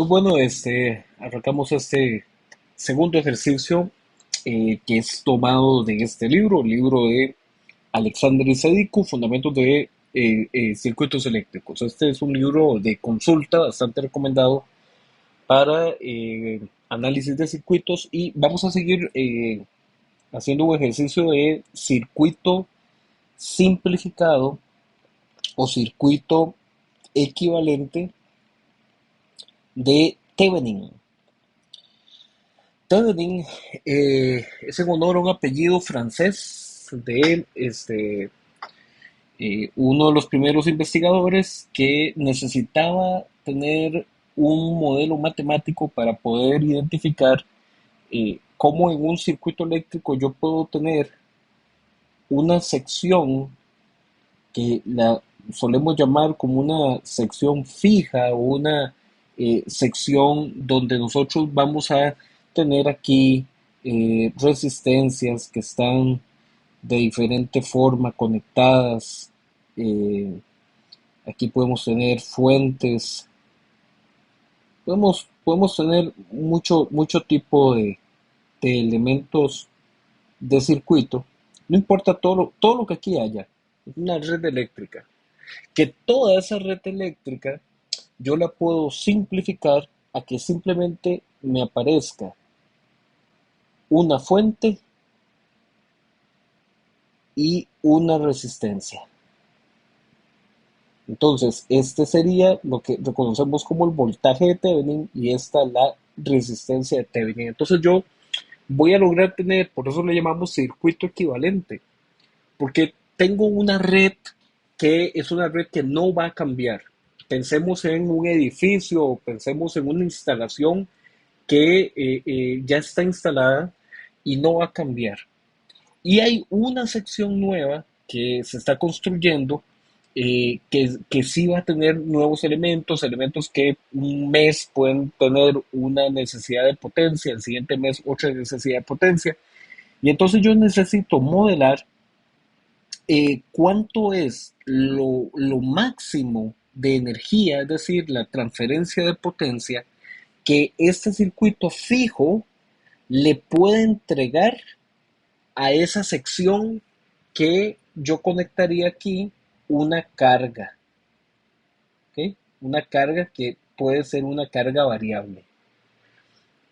Pues bueno, arrancamos este segundo ejercicio que es tomado de este libro, el libro de Alexander Isedicu, Fundamentos de Circuitos Eléctricos. Este es un libro de consulta bastante recomendado para análisis de circuitos y vamos a seguir haciendo un ejercicio de circuito simplificado o circuito equivalente de Thevenin. Thevenin es en honor a un apellido francés de uno de los primeros investigadores que necesitaba tener un modelo matemático para poder identificar cómo en un circuito eléctrico yo puedo tener una sección que la solemos llamar como una sección fija o una sección donde nosotros vamos a tener aquí resistencias que están de diferente forma conectadas. Eh, Aquí podemos tener fuentes, podemos tener mucho tipo de elementos de circuito. No importa todo lo que aquí haya, es una red eléctrica. Que toda esa red eléctrica yo la puedo simplificar a que simplemente me aparezca una fuente y una resistencia. Entonces, este sería lo que reconocemos como el voltaje de Thevenin y esta la resistencia de Thevenin. Entonces yo voy a lograr tener, por eso le llamamos circuito equivalente, porque tengo una red que es una red que no va a cambiar. Pensemos en un edificio o pensemos en una instalación que ya está instalada y no va a cambiar. Y hay una sección nueva que se está construyendo que sí va a tener nuevos elementos, elementos que un mes pueden tener una necesidad de potencia, el siguiente mes otra necesidad de potencia. Y entonces yo necesito modelar cuánto es lo máximo de energía, es decir, la transferencia de potencia que este circuito fijo le puede entregar a esa sección que yo conectaría aquí una carga, ¿ok? Una carga que puede ser una carga variable.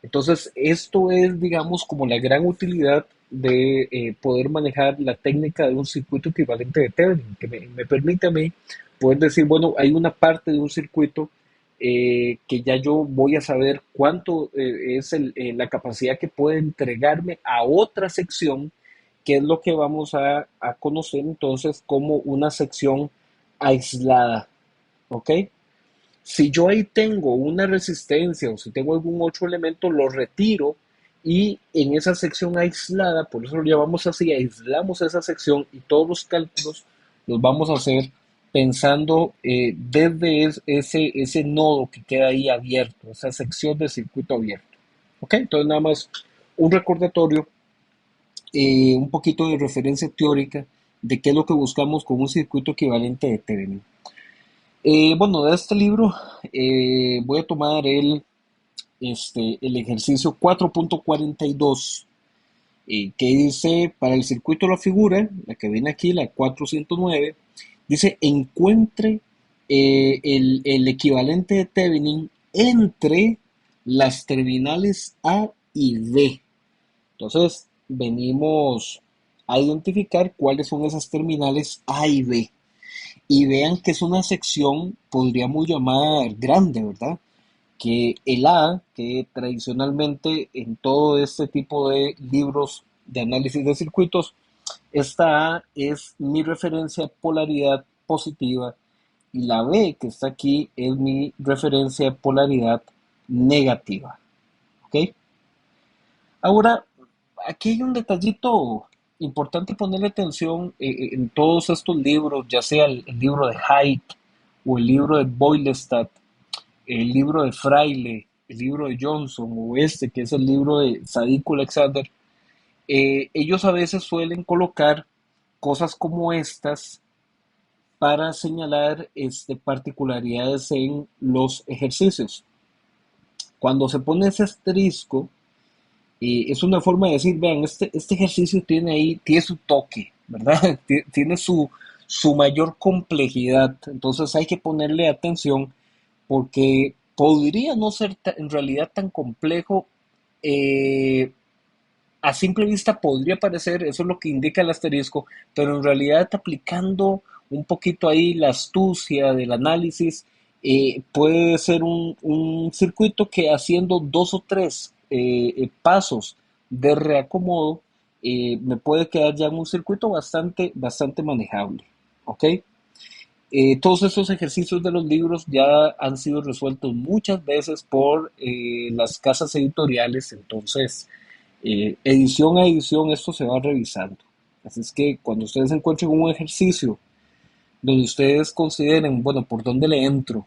Entonces, esto es, digamos, como la gran utilidad de poder manejar la técnica de un circuito equivalente de Thevenin, que me permite a mí poder decir, bueno, hay una parte de un circuito que ya yo voy a saber cuánto es la capacidad que puede entregarme a otra sección, que es lo que vamos a conocer entonces como una sección aislada, ¿ok? Si yo ahí tengo una resistencia o si tengo algún otro elemento, lo retiro y en esa sección aislada, por eso lo llamamos así, aislamos esa sección y todos los cálculos los vamos a hacer pensando desde ese nodo que queda ahí abierto, esa sección de circuito abierto. ¿Ok? Entonces nada más un recordatorio, un poquito de referencia teórica de qué es lo que buscamos con un circuito equivalente de Thevenin. Bueno, de este libro voy a tomar el ejercicio 4.42 que dice, para el circuito de la figura, la que viene aquí, la 409, dice, encuentre el equivalente de Thevenin entre las terminales A y B. Entonces, venimos a identificar cuáles son esas terminales A y B y vean que es una sección, podríamos llamar grande, ¿verdad? Que el A, que tradicionalmente en todo este tipo de libros de análisis de circuitos, esta A es mi referencia de polaridad positiva y la B, que está aquí, es mi referencia de polaridad negativa. ¿Ok? Ahora, aquí hay un detallito importante ponerle atención en todos estos libros, ya sea el libro de Haidt o el libro de Boylestad, el libro de Fraile, el libro de Johnson o este que es el libro de Sadiq Alexander. Ellos a veces suelen colocar cosas como estas para señalar particularidades en los ejercicios. Cuando se pone ese asterisco, es una forma de decir, vean, este ejercicio tiene ahí, tiene su toque, ¿verdad? Tiene su mayor complejidad, entonces hay que ponerle atención porque podría no ser en realidad tan complejo. eh, a simple vista podría parecer, eso es lo que indica el asterisco, pero en realidad aplicando un poquito ahí la astucia del análisis, puede ser un circuito que haciendo dos o tres pasos de reacomodo, me puede quedar ya en un circuito bastante manejable. ¿Ok? Todos estos ejercicios de los libros ya han sido resueltos muchas veces por las casas editoriales, entonces edición a edición esto se va revisando. Así es que cuando ustedes encuentren un ejercicio donde ustedes consideren, bueno, ¿por dónde le entro?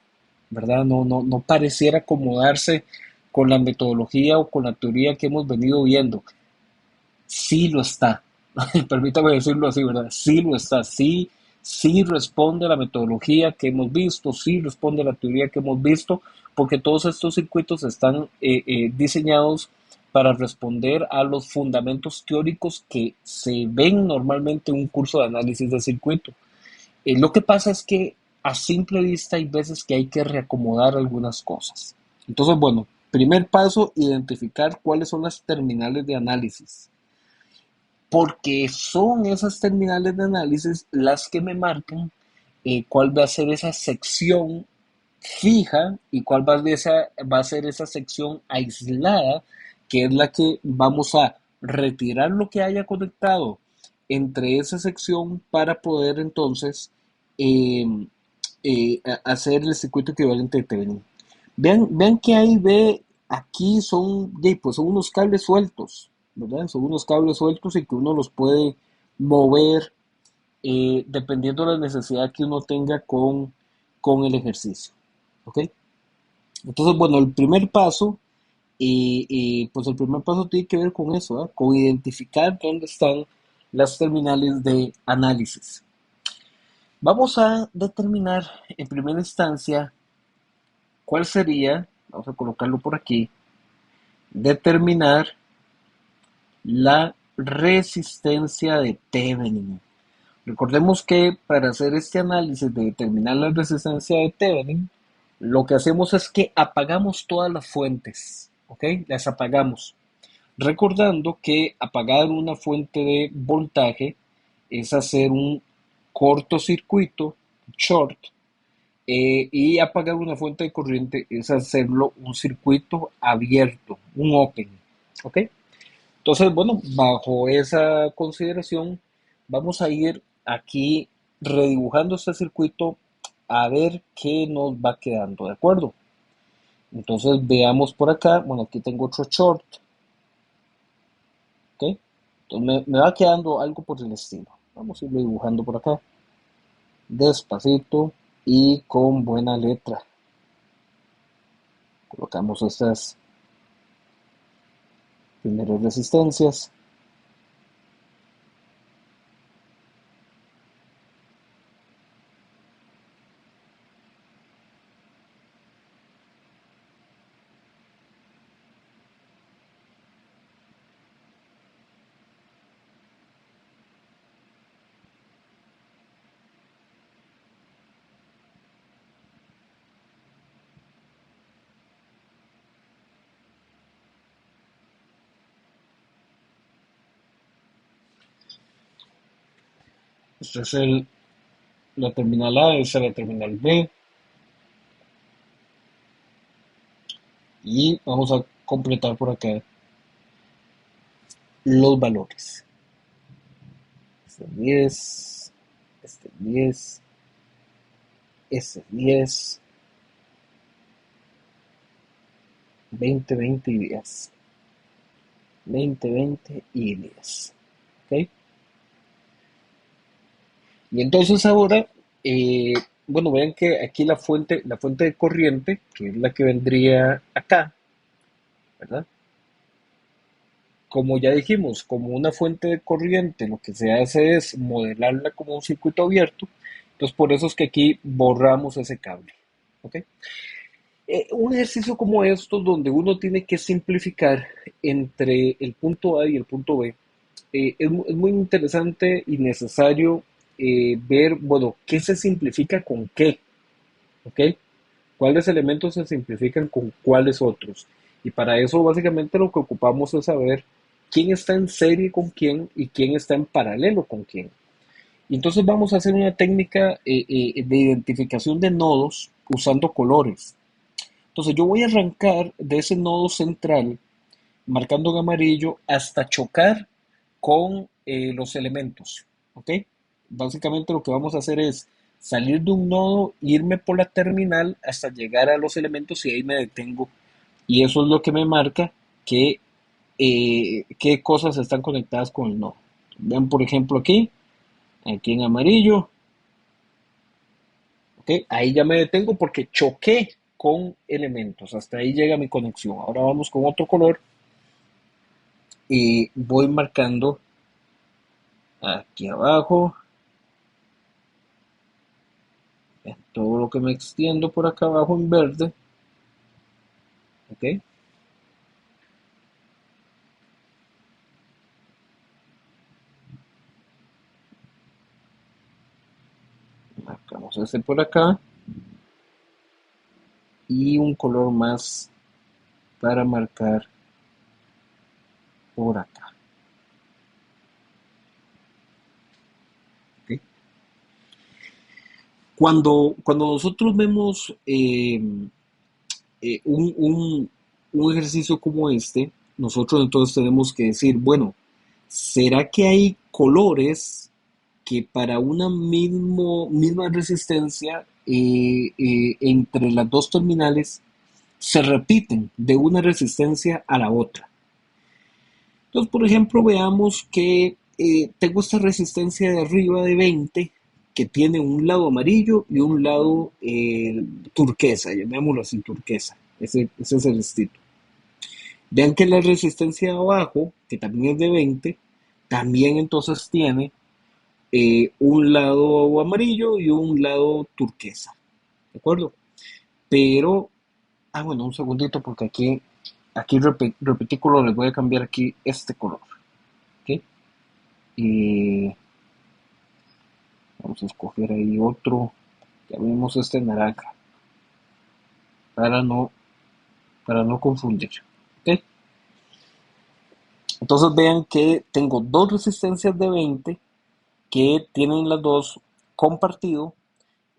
¿Verdad? No pareciera acomodarse con la metodología o con la teoría que hemos venido viendo. Sí lo está. Permítame decirlo así, ¿verdad? Sí lo está. Sí, sí responde a la metodología que hemos visto, sí responde a la teoría que hemos visto, porque todos estos circuitos están diseñados para responder a los fundamentos teóricos que se ven normalmente en un curso de análisis de circuito. Lo que pasa es que a simple vista hay veces que hay que reacomodar algunas cosas. Entonces, bueno, primer paso, identificar cuáles son las terminales de análisis, porque son esas terminales de análisis las que me marcan cuál va a ser esa sección fija y cuál va a ser esa sección aislada, que es la que vamos a retirar lo que haya conectado entre esa sección para poder entonces eh, hacer el circuito equivalente de Thevenin. Vean que ahí ve, aquí pues son unos cables sueltos, ¿verdad? Son unos cables sueltos y que uno los puede mover dependiendo de la necesidad que uno tenga con el ejercicio. ¿Ok? Entonces, bueno, el primer paso, pues el primer paso tiene que ver con eso, ¿verdad? Con identificar dónde están las terminales de análisis. Vamos a determinar en primera instancia cuál sería, vamos a colocarlo por aquí, determinar la resistencia de Thevenin. Recordemos que para hacer este análisis de determinar la resistencia de Thevenin, lo que hacemos es que apagamos todas las fuentes, ¿ok? Las apagamos. Recordando que apagar una fuente de voltaje es hacer un cortocircuito, short, y apagar una fuente de corriente es hacerlo un circuito abierto, un open, ¿ok? Entonces, bueno, bajo esa consideración, vamos a ir aquí redibujando este circuito a ver qué nos va quedando, ¿de acuerdo? Entonces, veamos por acá, bueno, aquí tengo otro short, ¿ok? Entonces, me va quedando algo por el estilo. Vamos a irlo dibujando por acá, despacito y con buena letra. Colocamos estas primeras resistencias. Esta es la terminal A, esta es la terminal B. Y vamos a completar por acá los valores. Este es 10, este es 10, este es 10, 20, 20 y 10. 20, 20 y 10. ¿Ok? Y entonces ahora, eh, bueno, vean que aquí la fuente de corriente, que es la que vendría acá, ¿verdad? Como ya dijimos, como una fuente de corriente, lo que se hace es modelarla como un circuito abierto. Entonces, por eso es que aquí borramos ese cable. ¿Ok? Un ejercicio como estos, donde uno tiene que simplificar entre el punto A y el punto B, es muy interesante y necesario ver, bueno, qué se simplifica con qué, ¿ok? ¿Cuáles elementos se simplifican con cuáles otros? Y para eso básicamente lo que ocupamos es saber quién está en serie con quién y quién está en paralelo con quién. Y entonces vamos a hacer una técnica de identificación de nodos usando colores. Entonces yo voy a arrancar de ese nodo central, marcando en amarillo, hasta chocar con los elementos. ¿Ok? Básicamente lo que vamos a hacer es salir de un nodo, irme por la terminal hasta llegar a los elementos y ahí me detengo. Y eso es lo que me marca que, qué cosas están conectadas con el nodo. Vean, por ejemplo, aquí en amarillo, ¿ok? Ahí ya me detengo porque choqué con elementos. Hasta ahí llega mi conexión. Ahora vamos con otro color y voy marcando aquí abajo todo lo que me extiendo por acá abajo en verde. ¿Ok? Marcamos este por acá y un color más para marcar por acá. ¿Ok? Cuando nosotros vemos un ejercicio como este, nosotros entonces tenemos que decir, bueno, ¿será que hay colores que para una misma resistencia entre las dos terminales se repiten de una resistencia a la otra? Entonces, por ejemplo, veamos que tengo esta resistencia de arriba de 20 que tiene un lado amarillo y un lado turquesa, llamémoslo así, turquesa. Ese es el estilo. Vean que la resistencia de abajo, que también es de 20, también entonces tiene un lado amarillo y un lado turquesa. ¿De acuerdo? Pero, bueno, un segundito porque aquí repetí color, les voy a cambiar aquí este color. ¿Ok? Y vamos a escoger ahí otro. Ya vimos este naranja para no, para no confundir. ¿Ok? Entonces vean que tengo dos resistencias de 20 que tienen las dos compartido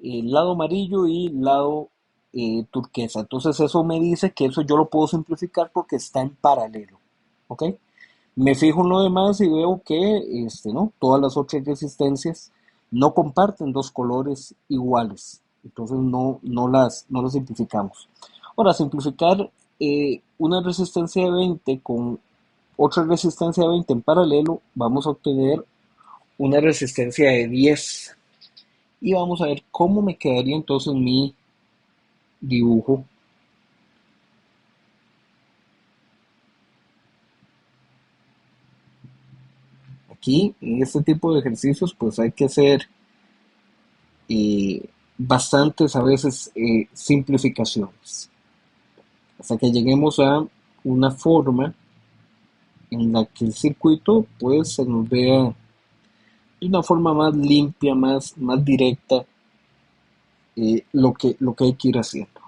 el lado amarillo y el lado turquesa. Entonces eso me dice que eso yo lo puedo simplificar porque está en paralelo. ¿Ok? Me fijo en lo demás y veo que ¿no? Todas las otras resistencias no comparten dos colores iguales. Entonces no las simplificamos. Ahora, simplificar una resistencia de 20 con otra resistencia de 20 en paralelo, vamos a obtener una resistencia de 10. Y vamos a ver cómo me quedaría entonces mi dibujo. Aquí, en este tipo de ejercicios, pues hay que hacer bastantes a veces simplificaciones, hasta que lleguemos a una forma en la que el circuito pues se nos vea de una forma más limpia, más directa, lo que hay que ir haciendo.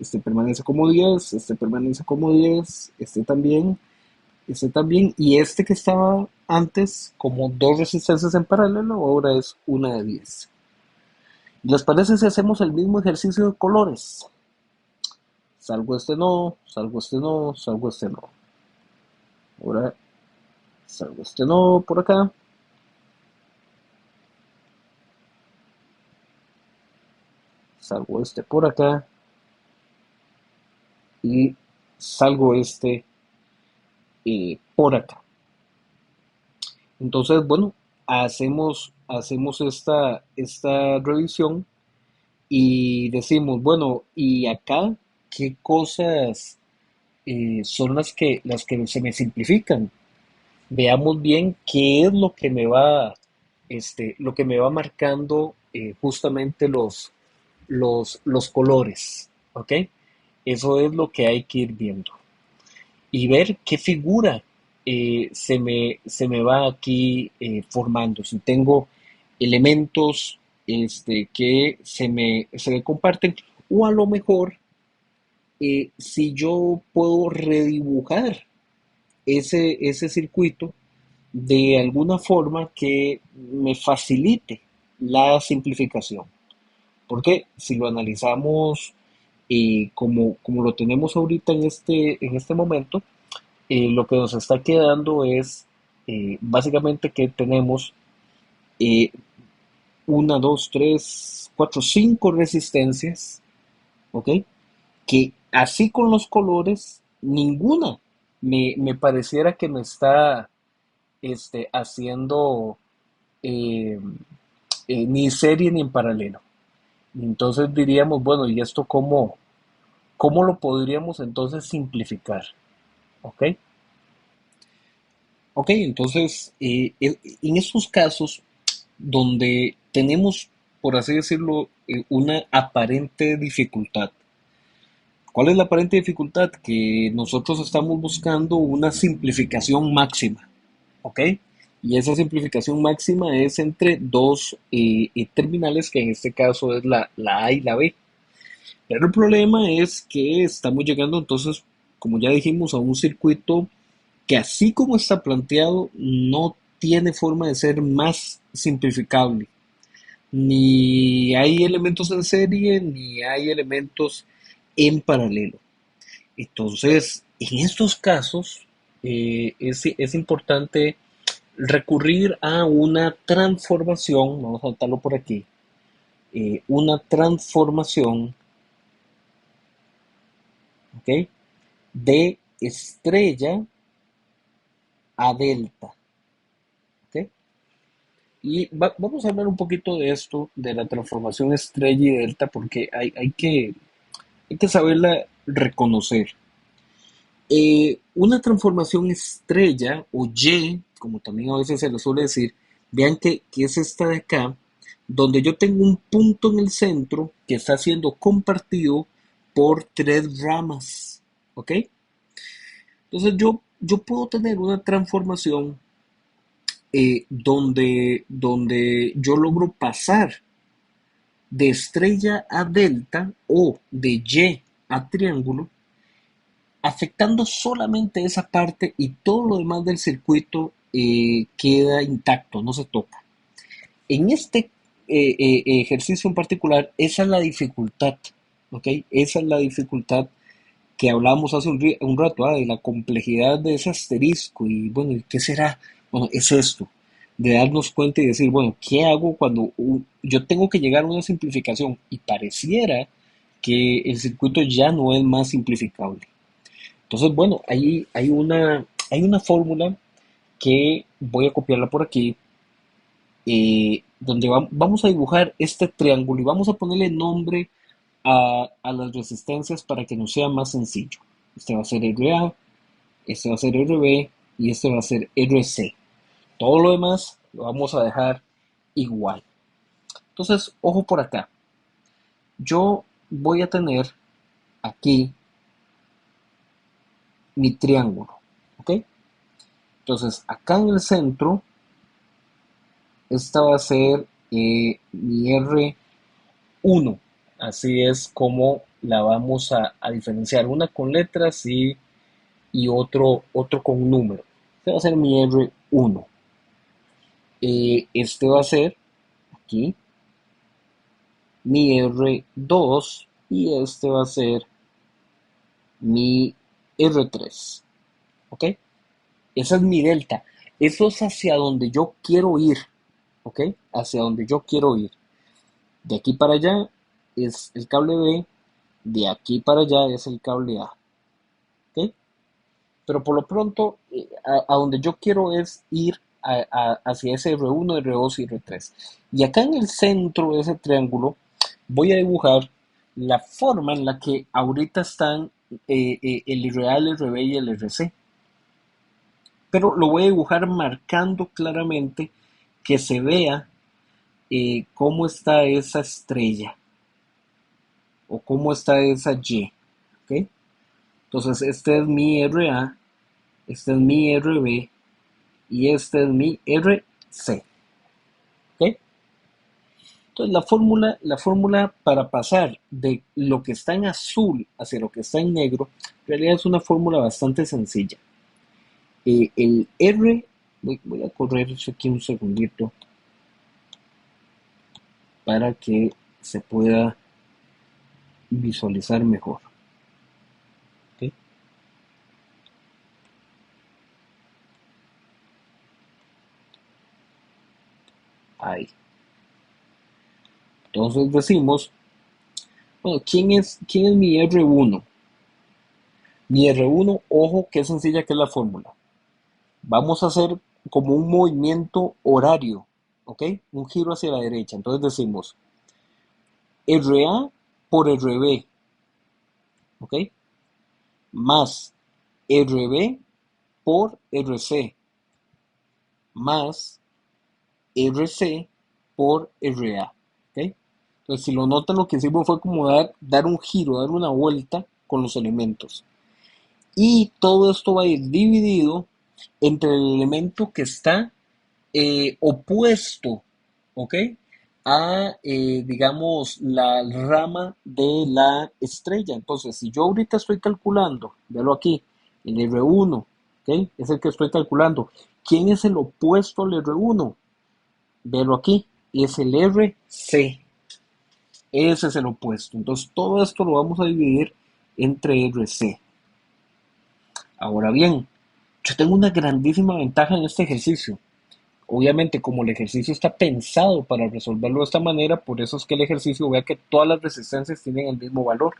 Este permanece como 10, este permanece como 10, este también, y este que estaba antes como dos resistencias en paralelo, ahora es una de 10. ¿Les parece si hacemos el mismo ejercicio de colores? Salgo este no, salgo este no, salgo este no. Ahora salgo este no por acá, salgo este por acá y salgo este por acá. Entonces, bueno, hacemos esta revisión y decimos, bueno, ¿y acá qué cosas son las que se me simplifican? Veamos bien qué es lo que me va marcando justamente los colores, ¿ok? Eso es lo que hay que ir viendo y ver qué figura se me va aquí formando. Si tengo elementos que se me comparten, o a lo mejor si yo puedo redibujar ese circuito de alguna forma que me facilite la simplificación. Porque si lo analizamos como lo tenemos ahorita en este momento, lo que nos está quedando es básicamente que tenemos eh, una, dos, tres, cuatro, cinco resistencias, ¿ok? Que así con los colores, ninguna me pareciera que me está haciendo eh, ni serie ni en paralelo. Entonces diríamos, bueno, ¿y esto cómo lo podríamos entonces simplificar? ¿Ok? Ok, entonces, en estos casos donde tenemos, por así decirlo, una aparente dificultad. ¿Cuál es la aparente dificultad? Que nosotros estamos buscando una simplificación máxima, ¿ok? Y esa simplificación máxima es entre dos terminales, que en este caso es la A y la B. Pero el problema es que estamos llegando entonces, como ya dijimos, a un circuito que así como está planteado, no tiene forma de ser más simplificable. Ni hay elementos en serie, ni hay elementos en paralelo. Entonces, en estos casos, es importante recurrir a una transformación, vamos a anotarlo por aquí, una transformación, ¿ok? De estrella a delta, ¿ok? Y vamos a hablar un poquito de esto, de la transformación estrella y delta, porque hay que saberla reconocer. Una transformación estrella o Y, como también a veces se le suele decir, vean que es esta de acá, donde yo tengo un punto en el centro que está siendo compartido por tres ramas, ¿ok? Entonces yo puedo tener una transformación donde yo logro pasar de estrella a delta o de Y a triángulo, afectando solamente esa parte y todo lo demás del circuito queda intacto, no se toca. En este ejercicio en particular, esa es la dificultad, ¿ok? Esa es la dificultad que hablábamos hace un rato, de la complejidad de ese asterisco y bueno, ¿y qué será? Bueno, es esto, de darnos cuenta y decir, bueno, ¿qué hago cuando yo tengo que llegar a una simplificación y pareciera que el circuito ya no es más simplificable? Entonces, bueno, ahí hay una fórmula que voy a copiarla por aquí, donde vamos a dibujar este triángulo y vamos a ponerle nombre a las resistencias para que nos sea más sencillo. Este va a ser RA, este va a ser RB y este va a ser RC. Todo lo demás lo vamos a dejar igual. Entonces, ojo por acá. Yo voy a tener aquí mi triángulo, ¿ok? Entonces, acá en el centro, esta va a ser mi R1. Así es como la vamos a diferenciar. Una con letras y otro con número. Este va a ser mi R1. Este va a ser aquí mi R2 y este va a ser mi R3. ¿Ok? Esa es mi delta. Eso es hacia donde yo quiero ir. ¿Ok? Hacia donde yo quiero ir. De aquí para allá es el cable B. De aquí para allá es el cable A. ¿Ok? Pero por lo pronto, a donde yo quiero es ir hacia ese R1, R2 y R3. Y acá en el centro de ese triángulo voy a dibujar la forma en la que ahorita están el irreal, el RB y el RC. Pero lo voy a dibujar marcando claramente que se vea cómo está esa estrella o cómo está esa Y. ¿Ok? Entonces, este es mi RA, este es mi RB y este es mi RC. ¿Ok? Entonces, la fórmula para pasar de lo que está en azul hacia lo que está en negro, en realidad es una fórmula bastante sencilla. El R, voy a correr eso aquí un segundito para que se pueda visualizar mejor. ¿Ok? Ahí. Entonces decimos, bueno, ¿quién es mi R1? Mi R1, ojo, qué sencilla que es la fórmula. Vamos a hacer como un movimiento horario, ¿ok? Un giro hacia la derecha. Entonces decimos RA por RB, ¿ok? Más RB por RC, más RC por RA, ¿ok? Entonces, si lo notan, lo que hicimos fue como dar un giro, dar una vuelta con los elementos. Y todo esto va a ir dividido entre el elemento que está opuesto, ¿ok? A, digamos, la rama de la estrella. Entonces, si yo ahorita estoy calculando, véalo aquí, el R1, ¿ok? Es el que estoy calculando. ¿Quién es el opuesto al R1? Véalo aquí, es el RC. Ese es el opuesto. Entonces, todo esto lo vamos a dividir entre RC. Ahora bien, yo tengo una grandísima ventaja en este ejercicio. Obviamente, como el ejercicio está pensado para resolverlo de esta manera, por eso es que el ejercicio vea que todas las resistencias tienen el mismo valor.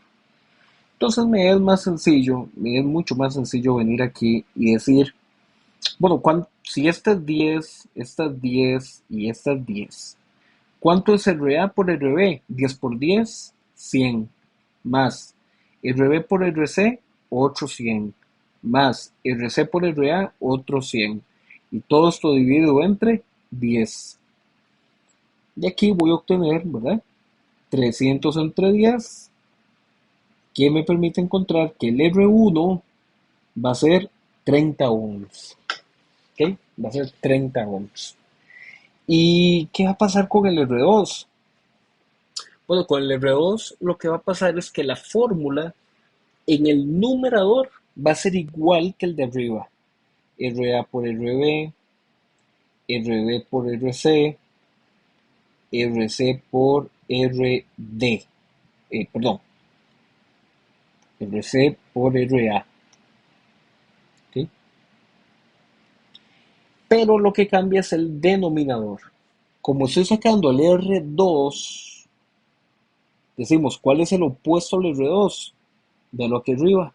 Entonces me es más sencillo, me es mucho más sencillo venir aquí y decir, bueno, si esta es 10, esta es 10 y esta es 10, ¿cuánto es RA por RB? 10 por 10, 100, más RB por RC, otro 100, más RC por RA, otro 100. Y todo esto dividido entre 10. Y aquí voy a obtener, ¿verdad? 300 entre 10, que me permite encontrar que el R1 va a ser 30 ohms. ¿Ok? Va a ser 30 ohms. ¿Y qué va a pasar con el R2? Bueno, con el R2 lo que va a pasar es que la fórmula en el numerador va a ser igual que el de arriba. RA por RB, RB por RC, RC por RD. Perdón, RC por RA. ¿Ok? Pero lo que cambia es el denominador. Como estoy sacando el R2, decimos, ¿cuál es el opuesto al R2? De lo que arriba.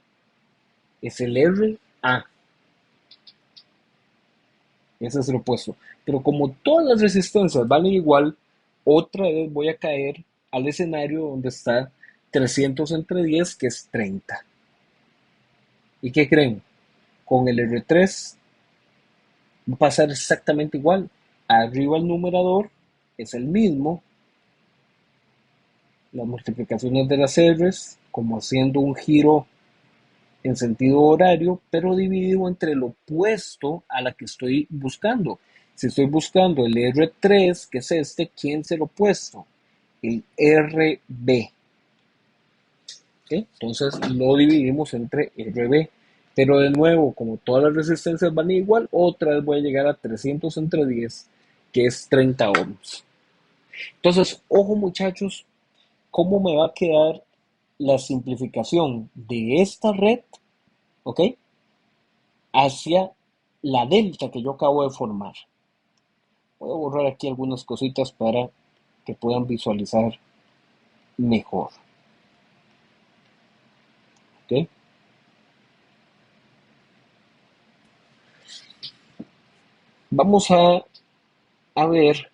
Es el RA. Ese es el opuesto. Pero como todas las resistencias valen igual, otra vez voy a caer al escenario donde está 300 entre 10, que es 30. ¿Y qué creen? Con el R3 va a pasar exactamente igual. Arriba el numerador es el mismo, las multiplicaciones de las R's, como haciendo un giro en sentido horario, pero dividido entre el opuesto a la que estoy buscando. Si estoy buscando el R3, que es este, ¿quién es el opuesto? El RB. ¿Okay? Entonces lo dividimos entre RB. Pero de nuevo, como todas las resistencias van igual, otra vez voy a llegar a 300 entre 10, que es 30 ohms. Entonces, ojo muchachos, ¿cómo me va a quedar la simplificación de esta red, ¿ok? Hacia la delta que yo acabo de formar. Voy a borrar aquí algunas cositas para que puedan visualizar mejor. ¿Ok? Vamos a ver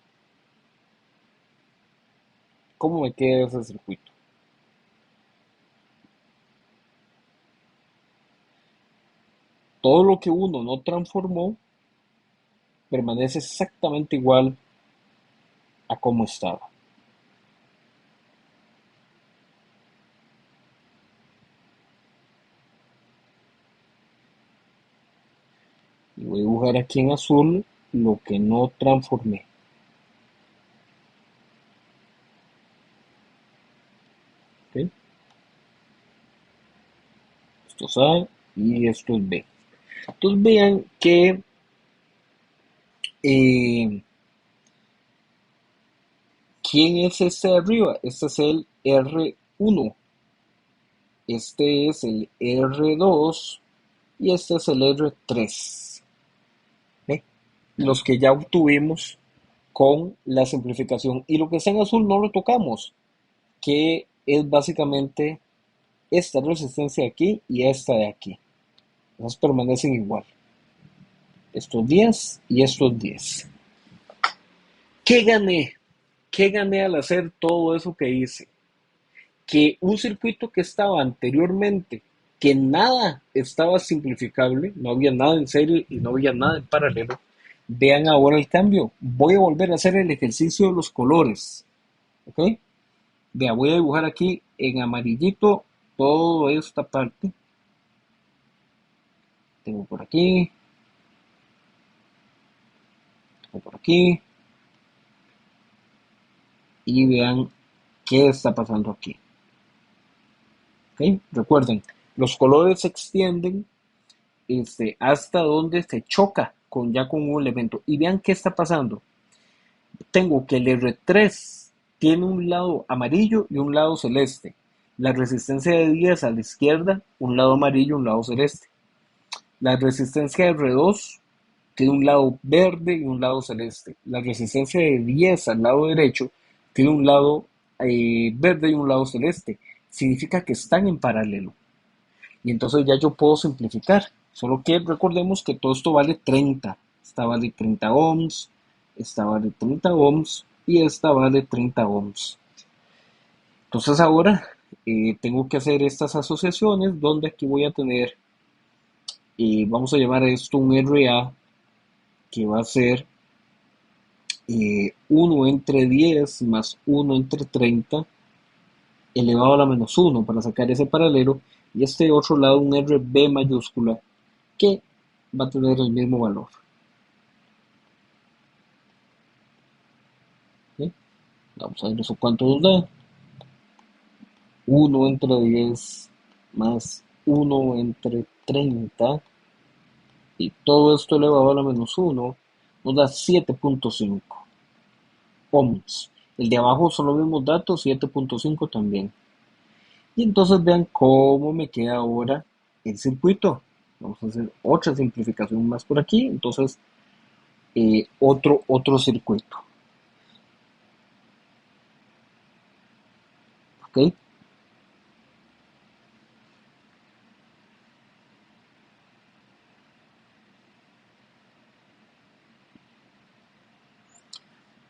cómo me queda ese circuito. Todo lo que uno no transformó permanece exactamente igual a como estaba. Y voy a dibujar aquí en azul lo que no transformé. ¿Ok? Esto es A y esto es B. Entonces vean que eh, ¿quién es este de arriba? Este es el R1, este es el R2 y este es el R3. ¿Ve? Los que ya obtuvimos con la simplificación. Y lo que está en azul no lo tocamos, que es básicamente esta resistencia de aquí y esta de aquí. Esas permanecen igual. Estos 10 y estos 10. ¿Qué gané? ¿Qué gané al hacer todo eso que hice? Que un circuito que estaba anteriormente, que nada estaba simplificable, no había nada en serie y no había nada en paralelo, vean ahora el cambio. Voy a volver a hacer el ejercicio de los colores. ¿Ok? Vea, voy a dibujar aquí en amarillito toda esta parte. Tengo por aquí, tengo por aquí. Y vean qué está pasando aquí. ¿Ok? Recuerden, los colores se extienden hasta donde se choca con un elemento. Y vean qué está pasando. Tengo que el R3 tiene un lado amarillo y un lado celeste. La resistencia de 10 a la izquierda, un lado amarillo y un lado celeste. La resistencia de R2 tiene un lado verde y un lado celeste. La resistencia de 10 al lado derecho tiene un lado verde y un lado celeste. Significa que están en paralelo. Y entonces ya yo puedo simplificar. Solo que recordemos que todo esto vale 30. Esta vale 30 ohms, esta vale 30 ohms y esta vale 30 ohms. Entonces ahora tengo que hacer estas asociaciones donde aquí voy a tener, vamos a llamar a esto un RA que va a ser 1 entre 10 más 1 entre 30 elevado a la menos 1 para sacar ese paralelo y este otro lado un RB mayúscula que va a tener el mismo valor. ¿Sí? Vamos a ver eso cuánto nos da. 1 entre 10 más 1 entre 30 y todo esto elevado a la menos 1 nos da 7.5 ohms. El de abajo son los mismos datos, 7.5 también. Y entonces vean cómo me queda ahora el circuito. Vamos a hacer otra simplificación más por aquí. Entonces, otro circuito. ¿Ok?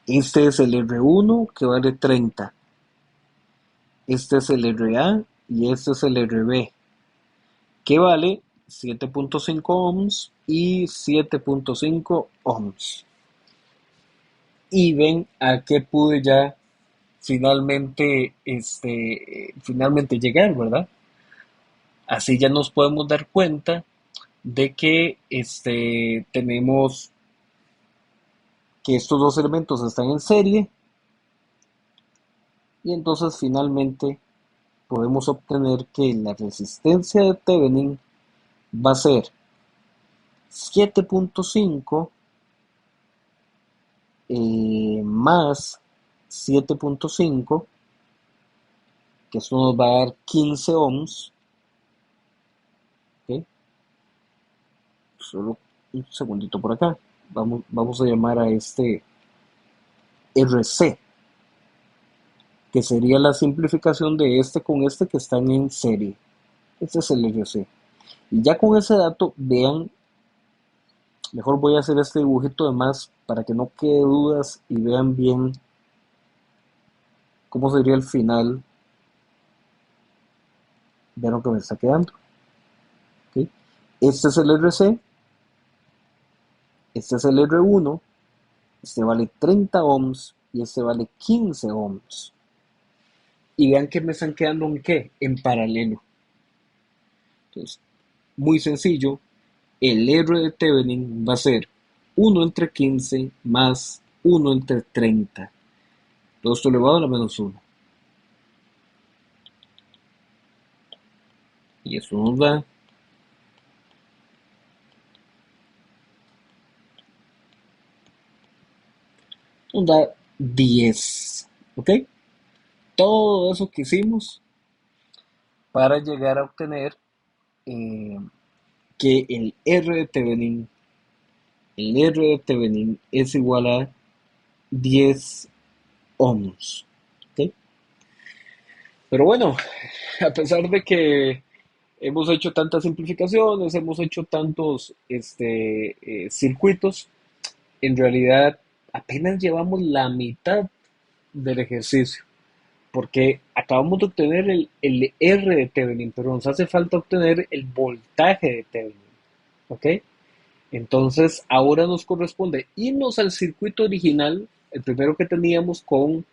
Este es el R1 que vale 30. Este es el RA y este es el RB que vale 7.5 ohms y 7.5 ohms. Y ven a qué pude ya finalmente llegar, ¿verdad? Así ya nos podemos dar cuenta de que tenemos que estos dos elementos están en serie y entonces finalmente podemos obtener que la resistencia de Thevenin va a ser 7.5 más 7.5, que esto nos va a dar 15 ohms. ¿Ok? Solo un segundito por acá. Vamos a llamar a este RC, que sería la simplificación de este con este que están en serie. Este es el RC. Y ya con ese dato, vean, mejor voy a hacer este dibujito de más para que no quede dudas y vean bien cómo sería el final. Vean lo que me está quedando. ¿Ok? Este es el RC, este es el R1, este vale 30 ohms y este vale 15 ohms. Y vean que me están quedando en qué? En paralelo. Entonces, muy sencillo. el R de Thevenin va a ser 1/15 más 1/30. Todo esto elevado a la -1. Y eso nos da 10. ¿Ok? Todo eso que hicimos para llegar a obtener eh, que el R de Thevenin es igual a 10 ohms. ¿Ok? Pero bueno, a pesar de que hemos hecho tantas simplificaciones, hemos hecho tantos circuitos, en realidad apenas llevamos la mitad del ejercicio, porque acabamos de obtener el R de Thevenin, pero nos hace falta obtener el voltaje de Thevenin. ¿Ok? Entonces, ahora nos corresponde irnos al circuito original, el primero que teníamos con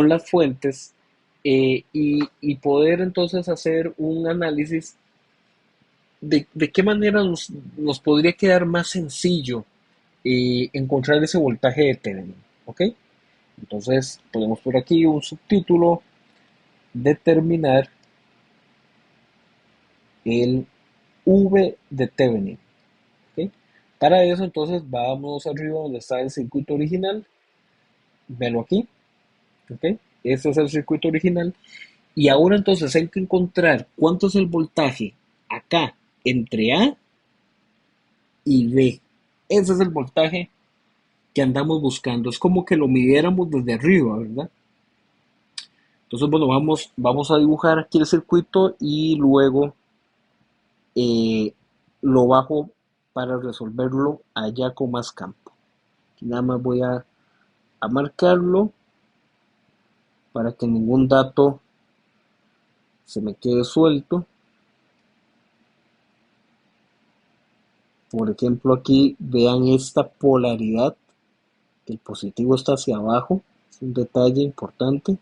las fuentes, y poder entonces hacer un análisis de qué manera nos podría quedar más sencillo encontrar ese voltaje de Thevenin. ¿Ok? Entonces, ponemos por aquí un subtítulo: determinar el V de Thevenin. ¿Ok? Para eso, entonces, vamos arriba donde está el circuito original. Velo aquí. ¿Ok? Este es el circuito original. Y ahora entonces hay que encontrar cuánto es el voltaje acá entre A y B. Ese es el voltaje que andamos buscando. Es como que lo midiéramos desde arriba, ¿verdad? Entonces, bueno, vamos a dibujar aquí el circuito y luego eh, lo bajo para resolverlo allá con más campo. Aquí nada más voy a marcarlo para que ningún dato se me quede suelto. Por ejemplo, aquí vean esta polaridad, que el positivo está hacia abajo, es un detalle importante.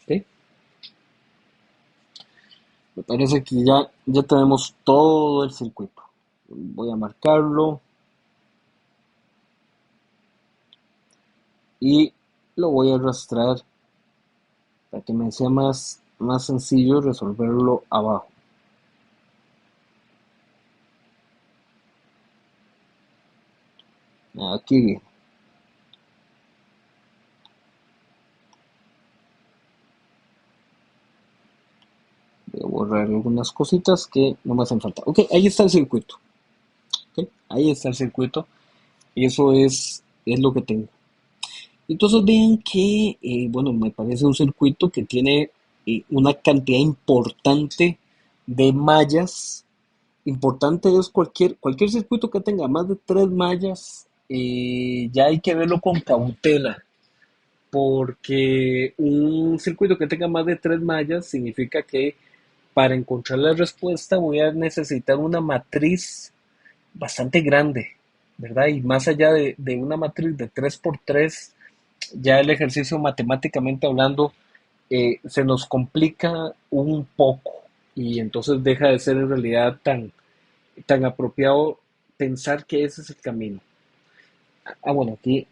¿Ok? Me parece que ya tenemos todo el circuito. Voy a marcarlo y lo voy a arrastrar para que me sea más sencillo resolverlo abajo. Aquí bien. Voy a borrar algunas cositas que no me hacen falta. Ok, ahí está el circuito. Ok, ahí está el circuito. Y eso es lo que tengo. Entonces vean que, bueno, me parece un circuito que tiene una cantidad importante de mallas. Importante es cualquier circuito que tenga más de 3 mallas, ya hay que verlo con cautela, porque un circuito que tenga más de 3 mallas significa que para encontrar la respuesta voy a necesitar una matriz bastante grande, ¿verdad? Y más allá de una matriz de 3 por 3, ya el ejercicio matemáticamente hablando se nos complica un poco y entonces deja de ser en realidad tan apropiado pensar que ese es el camino. Bueno, aquí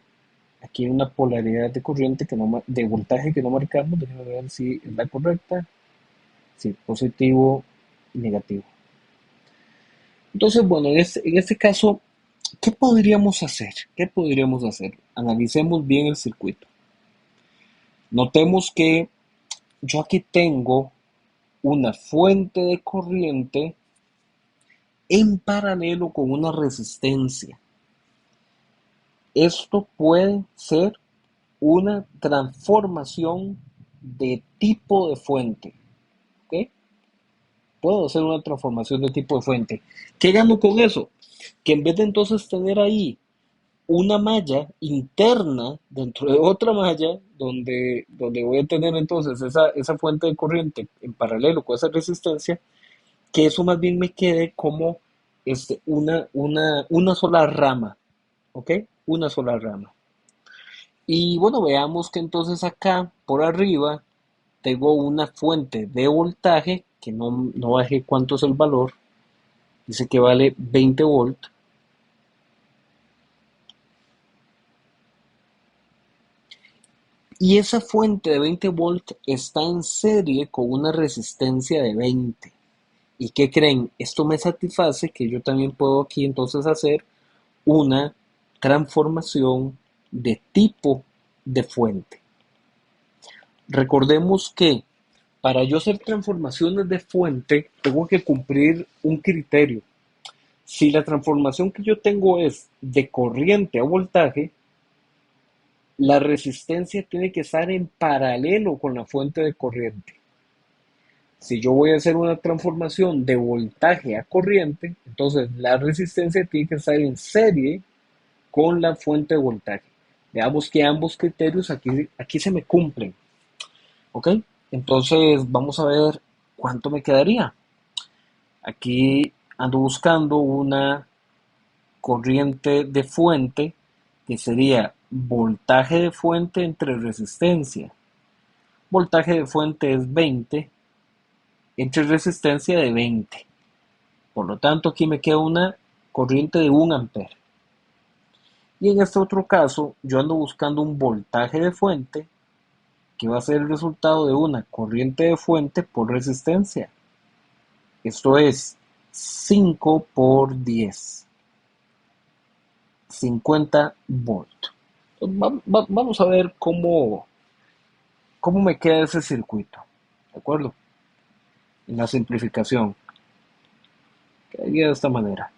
hay una polaridad de corriente de voltaje que no marcamos. Déjenme ver si es la correcta. Sí, positivo y negativo. Entonces, bueno, en este caso, ¿qué podríamos hacer? ¿Qué podríamos hacer? Analicemos bien el circuito. Notemos que yo aquí tengo una fuente de corriente en paralelo con una resistencia. Esto puede ser una transformación de tipo de fuente. ¿Ok? Puedo hacer una transformación de tipo de fuente. ¿Qué gano con eso? Que en vez de entonces tener ahí una malla interna dentro de otra malla, donde voy a tener entonces esa fuente de corriente en paralelo con esa resistencia, que eso más bien me quede como una sola rama, ¿ok? Una sola rama. Y bueno, veamos que entonces acá por arriba tengo una fuente de voltaje, que no bajé cuánto es el valor, dice que vale 20 volt, y esa fuente de 20 volt está en serie con una resistencia de 20. ¿Y qué creen? Esto me satisface que yo también puedo aquí entonces hacer una transformación de tipo de fuente. Recordemos que para yo hacer transformaciones de fuente tengo que cumplir un criterio. Si la transformación que yo tengo es de corriente a voltaje, la resistencia tiene que estar en paralelo con la fuente de corriente. Si yo voy a hacer una transformación de voltaje a corriente, entonces la resistencia tiene que estar en serie con la fuente de voltaje. Veamos que ambos criterios aquí se me cumplen. ¿Ok? Entonces vamos a ver cuánto me quedaría. Aquí ando buscando una corriente de fuente que sería voltaje de fuente entre resistencia. Voltaje de fuente es 20 entre resistencia de 20. Por lo tanto, aquí me queda una corriente de 1 ampere. Y en este otro caso, yo ando buscando un voltaje de fuente que va a ser el resultado de una corriente de fuente por resistencia. Esto es 5 por 10, 50 volt. Vamos a ver cómo me queda ese circuito. ¿De acuerdo? En la simplificación. Quedaría de esta manera.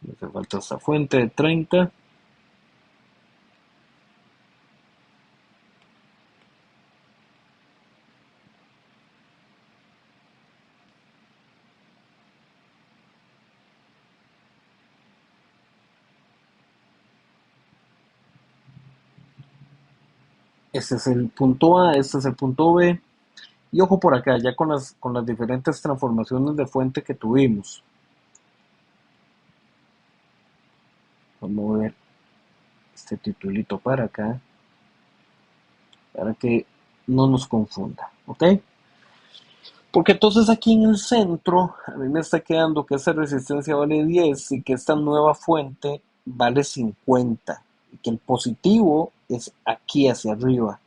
Me hace falta esta fuente de 30. Este es el punto A, este es el punto B. Y ojo por acá, ya con las diferentes transformaciones de fuente que tuvimos. Vamos a ver este titulito para acá, para que no nos confunda, ¿ok? Porque entonces aquí en el centro, a mí me está quedando que esta resistencia vale 10 y que esta nueva fuente vale 50. Y que el positivo es aquí hacia arriba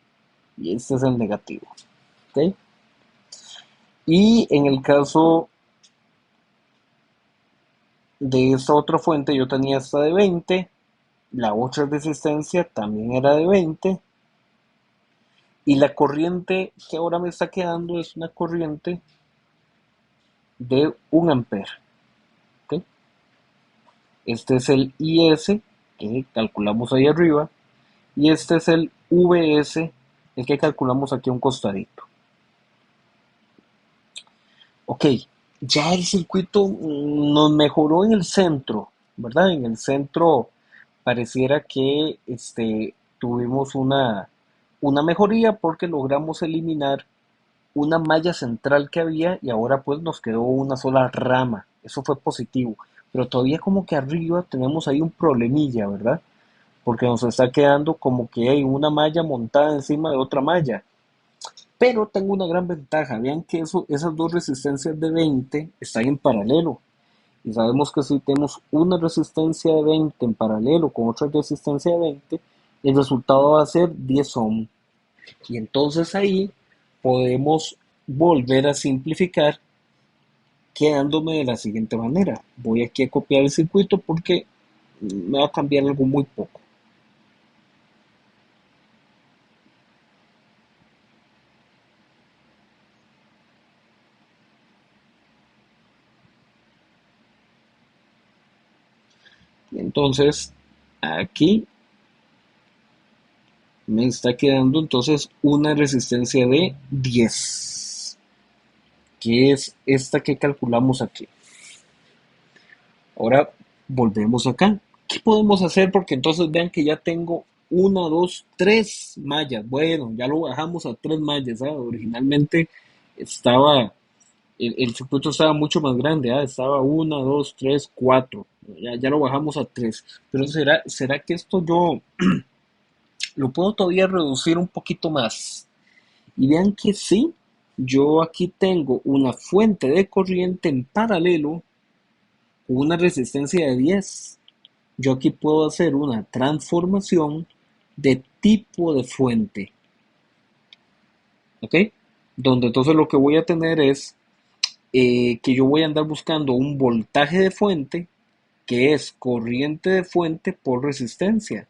y este es el negativo, ¿ok? Y en el caso de esta otra fuente, yo tenía esta de 20, la otra resistencia también era de 20, y la corriente que ahora me está quedando es una corriente de 1 ampere. ¿Ok? Este es el IS que calculamos ahí arriba, y este es el VS, el que calculamos aquí a un costadito. Ok, ya el circuito nos mejoró en el centro, ¿verdad? En el centro pareciera que tuvimos una mejoría porque logramos eliminar una malla central que había y ahora pues nos quedó una sola rama. Eso fue positivo. Pero todavía como que arriba tenemos ahí un problemilla, ¿verdad? Porque nos está quedando como que hay una malla montada encima de otra malla. Pero tengo una gran ventaja. Vean que esas dos resistencias de 20 están en paralelo. Y sabemos que si tenemos una resistencia de 20 en paralelo con otra resistencia de 20, el resultado va a ser 10 ohm. Y entonces ahí podemos volver a simplificar quedándome de la siguiente manera. Voy aquí a copiar el circuito porque me va a cambiar algo muy poco. Y entonces aquí me está quedando entonces una resistencia de 10, que es esta que calculamos aquí. Ahora volvemos acá. ¿Qué podemos hacer? Porque entonces vean que ya tengo una, dos, tres mallas. Bueno, ya lo bajamos a tres mallas. Originalmente estaba, el circuito estaba mucho más grande. Estaba una, dos, tres, cuatro. Ya lo bajamos a tres. Pero ¿será que esto yo lo puedo todavía reducir un poquito más? Y vean que sí, yo aquí tengo una fuente de corriente en paralelo con una resistencia de 10. Yo aquí puedo hacer una transformación de tipo de fuente, ¿ok? Donde entonces lo que voy a tener es que yo voy a andar buscando un voltaje de fuente que es corriente de fuente por resistencia.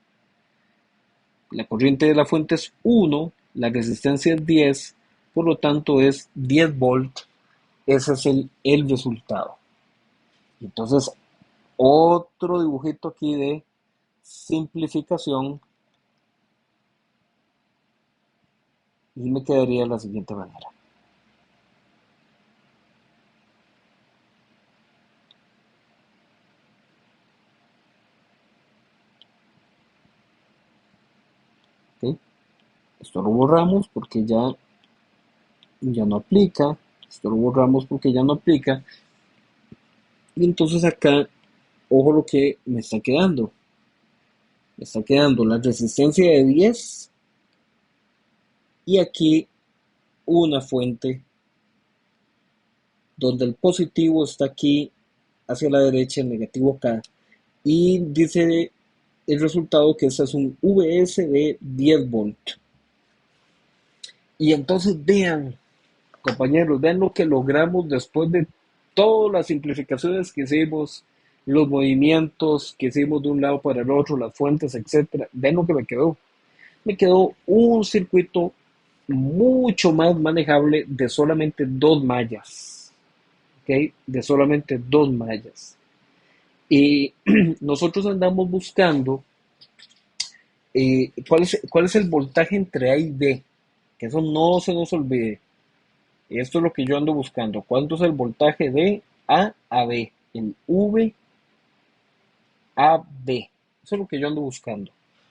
La corriente de la fuente es 1, la resistencia es 10, por lo tanto es 10 volts. Ese es el resultado. Entonces, otro dibujito aquí de simplificación y me quedaría de la siguiente manera. ¿Ok? Esto lo borramos porque ya no aplica. Esto lo borramos porque ya no aplica. Y entonces acá, ojo lo que me está quedando. Me está quedando la resistencia de 10 y aquí una fuente donde el positivo está aquí hacia la derecha, el negativo acá. Y dice el resultado que este es un VS de 10 volts. Y entonces vean, compañeros, vean lo que logramos después de todas las simplificaciones que hicimos, los movimientos que hicimos de un lado para el otro, las fuentes, etcétera. Vean lo que me quedó. Me quedó un circuito mucho más manejable de solamente dos mallas. ¿Ok? De solamente dos mallas. Y nosotros andamos buscando cuál es el voltaje entre A y B. Que eso no se nos olvide. Esto es lo que yo ando buscando. ¿Cuánto es el voltaje de A a B? El V a B. Eso es lo que yo ando buscando.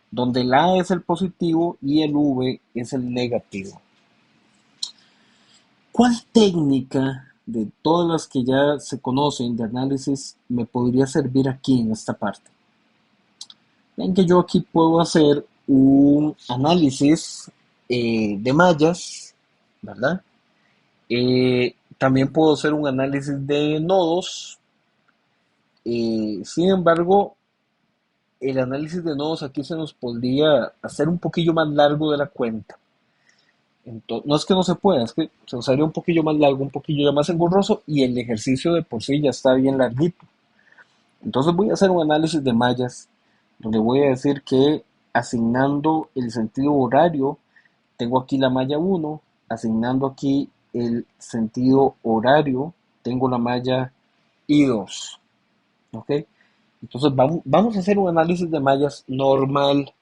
Donde el A es el positivo y el V es el negativo. ¿Cuál técnica de todas las que ya se conocen de análisis me podría servir aquí en esta parte? Ven que yo aquí puedo hacer un análisis de mallas, ¿verdad? También puedo hacer un análisis de nodos. Sin embargo, el análisis de nodos aquí se nos podría hacer un poquillo más largo de la cuenta. Entonces, no es que no se pueda, es que se nos haría un poquillo más largo, un poquillo ya más engorroso y el ejercicio de por sí ya está bien larguito. Entonces voy a hacer un análisis de mallas donde voy a decir que asignando el sentido horario, tengo aquí la malla 1, asignando aquí el sentido horario, tengo la malla I2. ¿Ok? Entonces vamos a hacer un análisis de mallas normal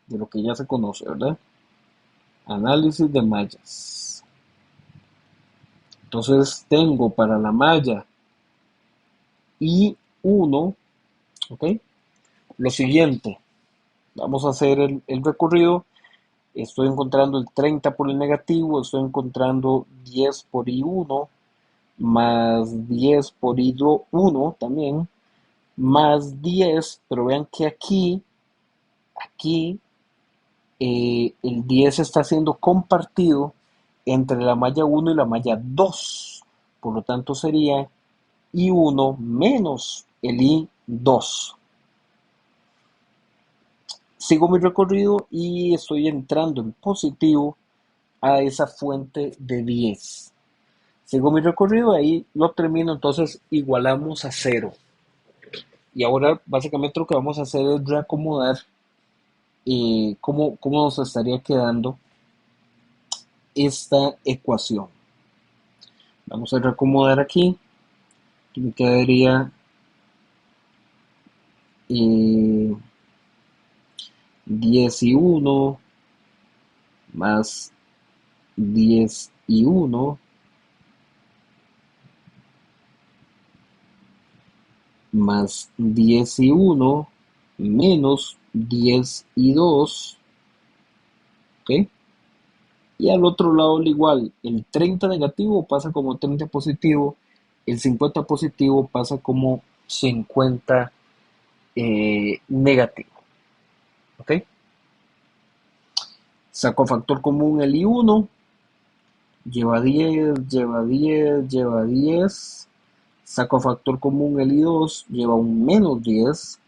de lo que ya se conoce, ¿verdad? Análisis de mallas. Entonces tengo para la malla I1, ¿ok? Lo siguiente, vamos a hacer el recorrido. Estoy encontrando el 30 por el negativo, estoy encontrando 10 por I1, más 10 por I1 también, más 10, pero vean que aquí el 10 está siendo compartido entre la malla 1 y la malla 2. Por lo tanto sería I1 menos el I2. Sigo mi recorrido y estoy entrando en positivo a esa fuente de 10. Sigo mi recorrido, ahí lo termino, entonces igualamos a cero. Y ahora básicamente lo que vamos a hacer es reacomodar cómo nos estaría quedando esta ecuación. Vamos a reacomodar aquí. Me quedaría eh, 10 y 1 más 10 y 1 más 10 y 1 menos 10 y 2. ¿Ok? Y al otro lado al igual, el 30 negativo pasa como 30 positivo, el 50 positivo pasa como 50 negativo. ¿Ok? Saco factor común el I1, lleva 10, lleva 10, lleva 10. Saco factor común el I2, lleva un menos 10,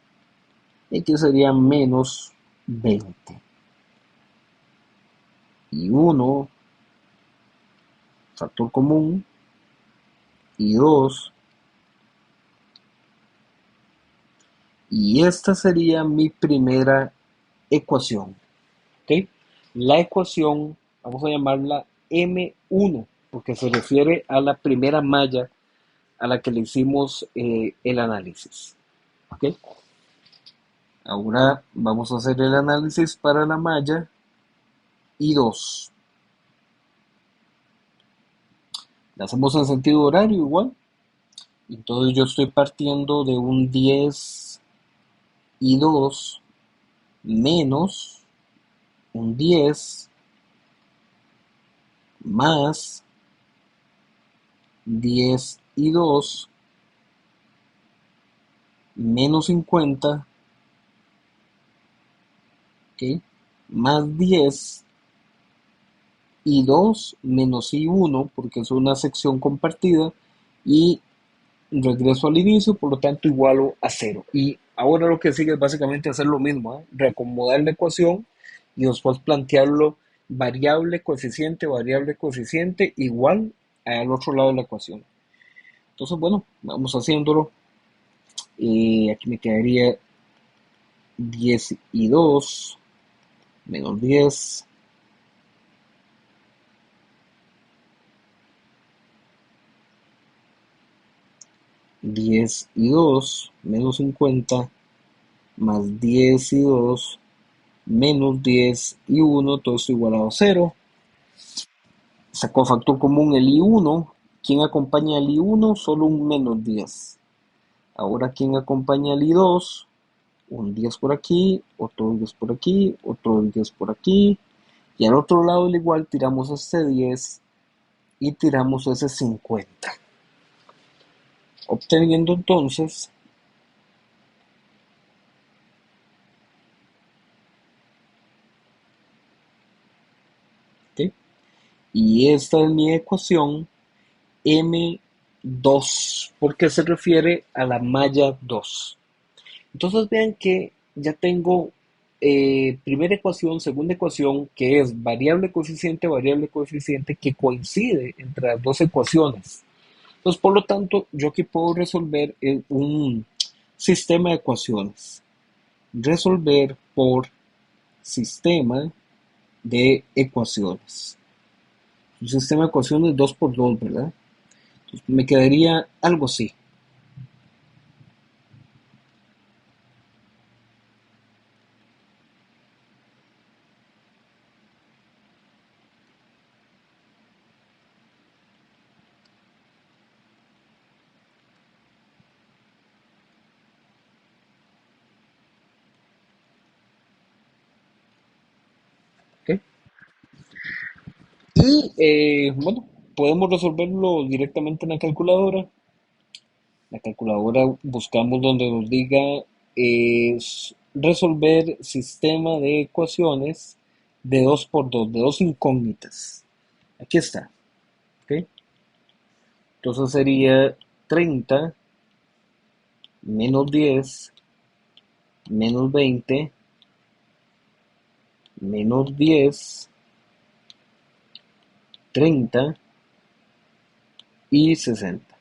y que sería menos 20. I1, factor común, I2, y esta sería mi primera ecuación. ¿Ok? La ecuación, vamos a llamarla M1, porque se refiere a la primera malla a la que le hicimos el análisis. ¿Ok? Ahora vamos a hacer el análisis para la malla I2. La hacemos en sentido horario igual. Entonces yo estoy partiendo de un 10 y 2 menos un 10 más 10 y 2 menos 50, ¿ok? Más 10 y 2 menos I1, porque es una sección compartida, y regreso al inicio, por lo tanto igualo a cero. Y ahora lo que sigue es básicamente hacer lo mismo, ¿eh? Reacomodar la ecuación y después plantearlo variable, coeficiente, igual al otro lado de la ecuación. Entonces, bueno, vamos haciéndolo. Aquí me quedaría 10 y 2 menos 10 y 2 menos 50 más 10 y 2 menos 10 y 1, todo esto igualado a cero. Sacó factor común el I1. ¿Quién acompaña al I1? Solo un menos 10. Ahora, ¿quién acompaña al I2? Un 10 por aquí, otro 10 por aquí, otro 10 por aquí. Y al otro lado, al igual, tiramos este 10 y tiramos ese 50. Obteniendo entonces ¿ok? Y esta es mi ecuación M2, porque se refiere a la malla 2. Entonces vean que ya tengo primera ecuación, segunda ecuación, que es variable coeficiente, que coincide entre las dos ecuaciones. Entonces, por lo tanto, yo aquí puedo resolver un sistema de ecuaciones. Resolver por sistema de ecuaciones. Un sistema de ecuaciones 2 por 2, ¿verdad? Entonces, me quedaría algo así. ¿Ok? Y bueno, podemos resolverlo directamente en la calculadora. La calculadora buscamos donde nos diga resolver sistema de ecuaciones de 2 por 2 de dos incógnitas. Aquí está. ¿Ok? Entonces sería 30 menos 10, menos 20, menos 10, 30 y 60.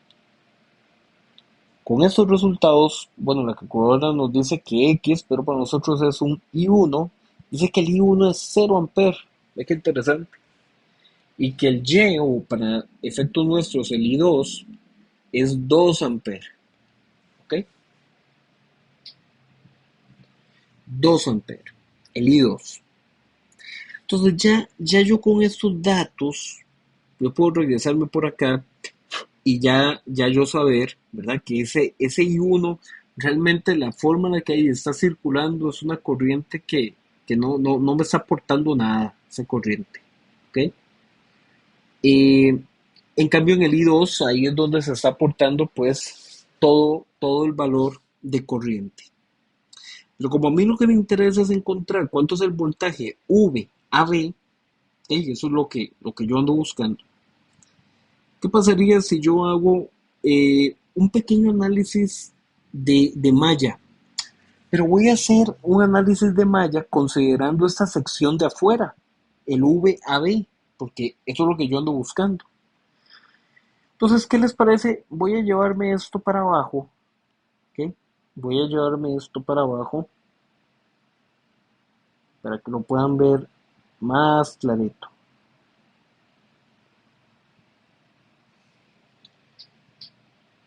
Con estos resultados, bueno, la calculadora nos dice que X, pero para nosotros es un I1, dice que el I1 es 0 amperes. Ve qué interesante. Y que el Y, o para efectos nuestros, el I2, es 2 amperes. ¿Ok? 2 amperes. El I2. Entonces ya yo con estos datos, yo puedo regresarme por acá y ya yo saber, ¿verdad? Que ese I1, realmente la forma en la que ahí está circulando es una corriente que no me está aportando nada, esa corriente, ¿ok? Eh, en cambio en el I2, ahí es donde se está aportando pues todo el valor de corriente. Pero como a mí lo que me interesa es encontrar cuánto es el voltaje V a V, eso es lo que yo ando buscando. ¿Qué pasaría si yo hago un pequeño análisis de malla? Pero voy a hacer un análisis de malla considerando esta sección de afuera, el VAB, porque eso es lo que yo ando buscando. Entonces, ¿qué les parece? Voy a llevarme esto para abajo, ¿ok? Voy a llevarme esto para abajo para que lo puedan ver más clarito.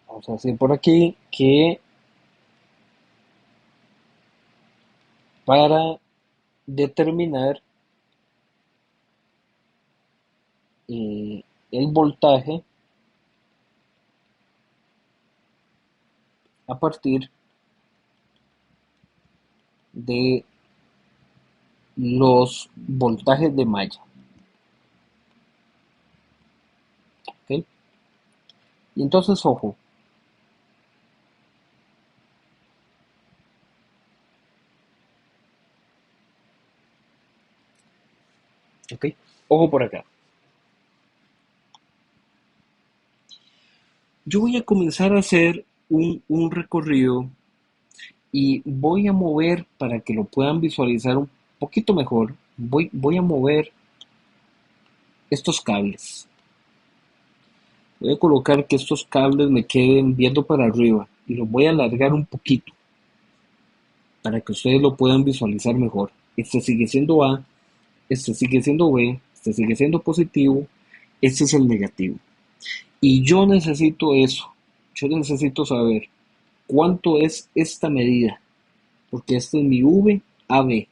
Vamos a decir por aquí que para determinar el voltaje a partir de los voltajes de malla. ¿Ok? Y entonces, ojo, ¿ok? Ojo por acá. Yo voy a comenzar a hacer un recorrido y voy a mover para que lo puedan visualizar un poquito mejor. Voy a mover estos cables. Voy a colocar que estos cables me queden viendo para arriba y los voy a alargar un poquito para que ustedes lo puedan visualizar mejor. Este sigue siendo A, este sigue siendo B, este sigue siendo positivo, este es el negativo. Y yo necesito eso, yo necesito saber cuánto es esta medida, porque este es mi VAB,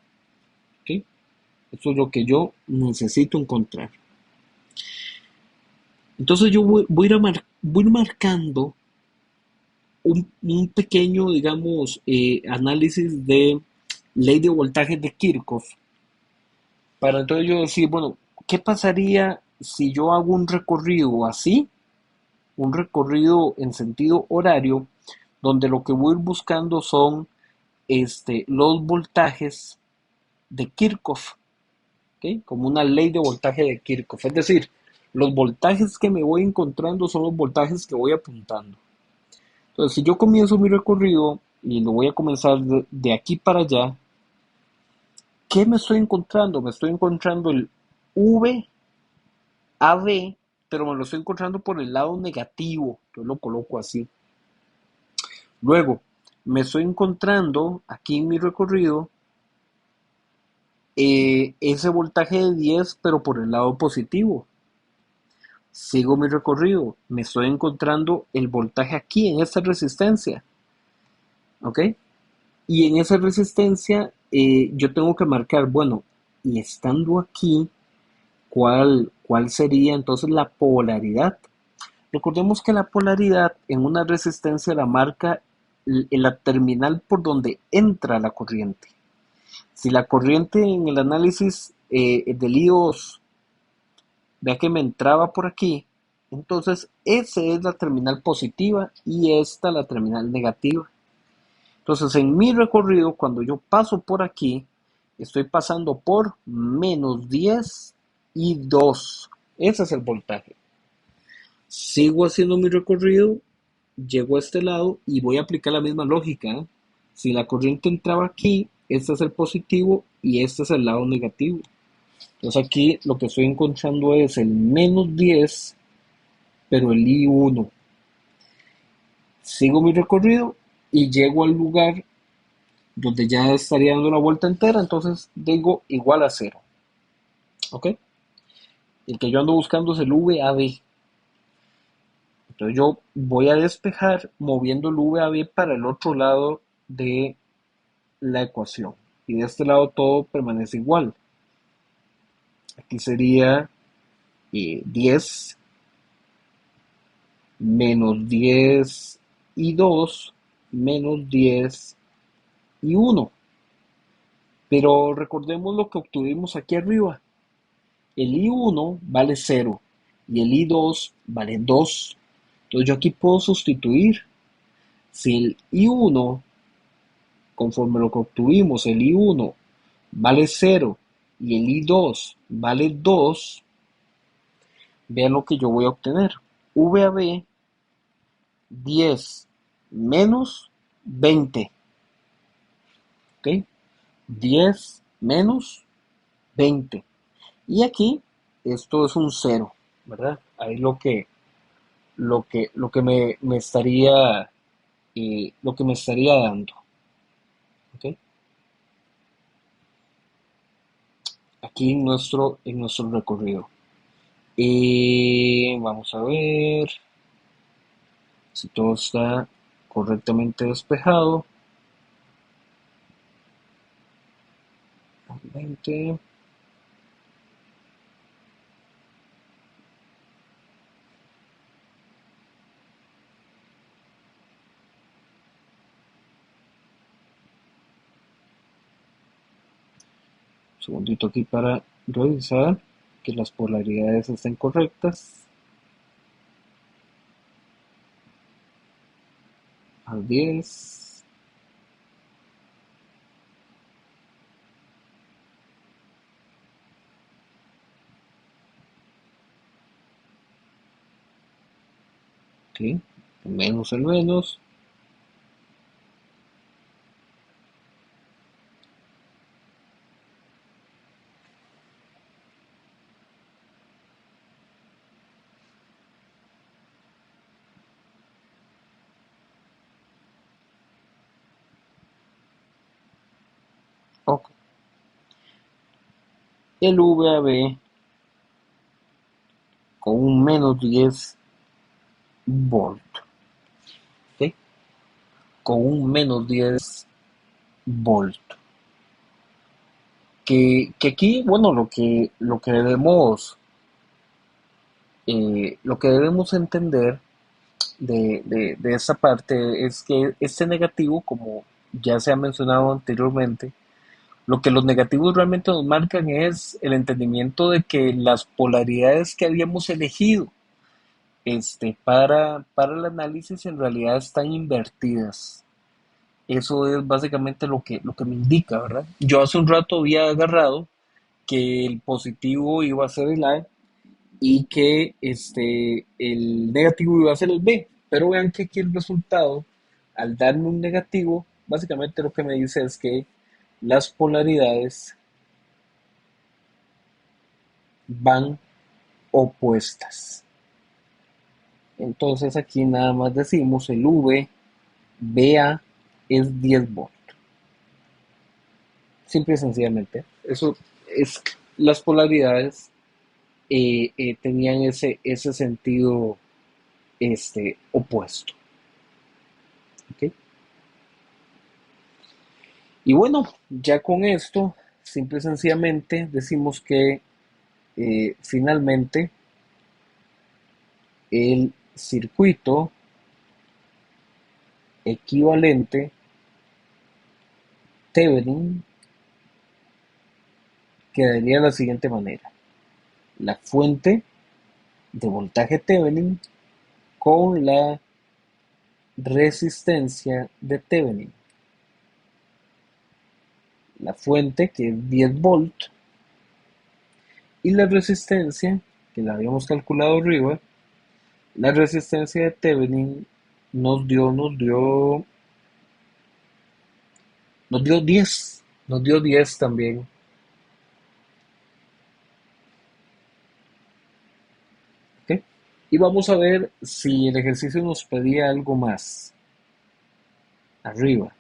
¿ok? Esto es lo que yo necesito encontrar. Entonces yo voy a ir marcando un pequeño, digamos, análisis de ley de voltaje de Kirchhoff, para entonces yo decir, bueno, ¿qué pasaría si yo hago un recorrido así? Un recorrido en sentido horario, donde lo que voy a ir buscando son los voltajes de Kirchhoff, ¿ok? Como una ley de voltaje de Kirchhoff. Es decir, los voltajes que me voy encontrando son los voltajes que voy apuntando. Entonces, si yo comienzo mi recorrido y lo voy a comenzar de aquí para allá, ¿qué me estoy encontrando? Me estoy encontrando el V a V, pero me lo estoy encontrando por el lado negativo. Yo lo coloco así. Luego, me estoy encontrando aquí en mi recorrido ese voltaje de 10, pero por el lado positivo. Sigo mi recorrido, me estoy encontrando el voltaje aquí en esta resistencia, ¿ok? Y en esa resistencia yo tengo que marcar, bueno, y estando aquí, ¿cuál sería entonces la polaridad? Recordemos que la polaridad en una resistencia la marca la terminal por donde entra la corriente. Si la corriente en el análisis del I2 vea que me entraba por aquí, entonces esa es la terminal positiva y esta la terminal negativa. Entonces en mi recorrido, cuando yo paso por aquí, estoy pasando por menos 10 y 2. Ese es el voltaje. Sigo haciendo mi recorrido llego a este lado y voy a aplicar la misma lógica, ¿eh? Si la corriente entraba aquí, este es el positivo y este es el lado negativo. Entonces aquí lo que estoy encontrando es el -10, pero el I1. Sigo mi recorrido y llego al lugar donde ya estaría dando la vuelta entera, entonces digo igual a cero. ¿Ok? El que yo ando buscando es el VAB. Entonces yo voy a despejar moviendo el VAB para el otro lado de la ecuación. Y de este lado todo permanece igual. Aquí sería 10 menos 10 y 2 menos 10 y 1. Pero recordemos lo que obtuvimos aquí arriba. El I1 vale 0 y el I2 vale 2. Entonces yo aquí puedo sustituir. Si el I1, conforme lo que obtuvimos, el I1 vale 0 y el I2 vale 2, vean lo que yo voy a obtener. VAB 10 menos 20. ¿Ok? 10 menos 20. Y aquí esto es un 0, ¿verdad? Ahí lo que me estaría lo que me estaría dando. ¿Ok? Aquí en nuestro recorrido. Vamos a ver si todo está correctamente despejado. 20. Un segundito aquí para revisar que las polaridades estén correctas. Al 10. ¿Sí? Menos el menos. Ok. El VAB con un -10 volt. ¿Ok? Con un -10 volt. Que aquí, bueno, lo que debemos entender de esta parte es que este negativo, como ya se ha mencionado anteriormente, lo que los negativos realmente nos marcan es el entendimiento de que las polaridades que habíamos elegido para el análisis en realidad están invertidas. Eso es básicamente lo que me indica, ¿verdad? Yo hace un rato había agarrado que el positivo iba a ser el A y que el negativo iba a ser el B. Pero vean que aquí el resultado, al darme un negativo, básicamente lo que me dice es que las polaridades van opuestas. Entonces aquí nada más decimos el VA es 10 volts. Simple y sencillamente. Eso es, las polaridades tenían ese sentido opuesto. ¿Ok? Y bueno, ya con esto, simple y sencillamente decimos que finalmente el circuito equivalente Thevenin quedaría de la siguiente manera. La fuente de voltaje Thevenin con la resistencia de Thevenin. La fuente que es 10 volt y la resistencia que la habíamos calculado arriba, la resistencia de Thevenin nos dio, nos dio 10, nos dio 10 también. ¿Ok? Y vamos a ver si el ejercicio nos pedía algo más arriba.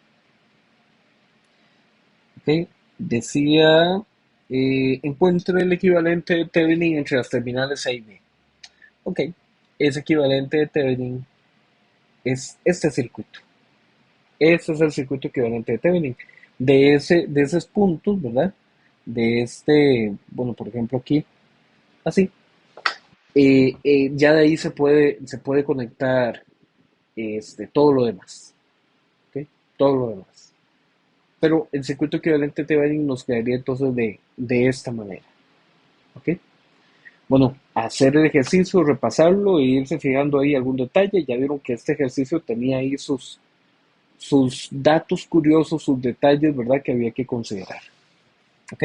¿Ok? Decía, encuentre el equivalente de Thevenin entre las terminales A y B. Ok, ese equivalente de Thevenin es este circuito. Ese es el circuito equivalente de Thevenin. De esos puntos, ¿verdad? De este, bueno, por ejemplo aquí, así. Ya de ahí se puede conectar todo lo demás. ¿Ok? Todo lo demás. Pero el circuito equivalente de Thevenin nos quedaría entonces de esta manera. ¿Ok? Bueno, hacer el ejercicio, repasarlo e irse fijando ahí algún detalle. Ya vieron que este ejercicio tenía ahí sus datos curiosos, sus detalles, ¿verdad? Que había que considerar. ¿Ok?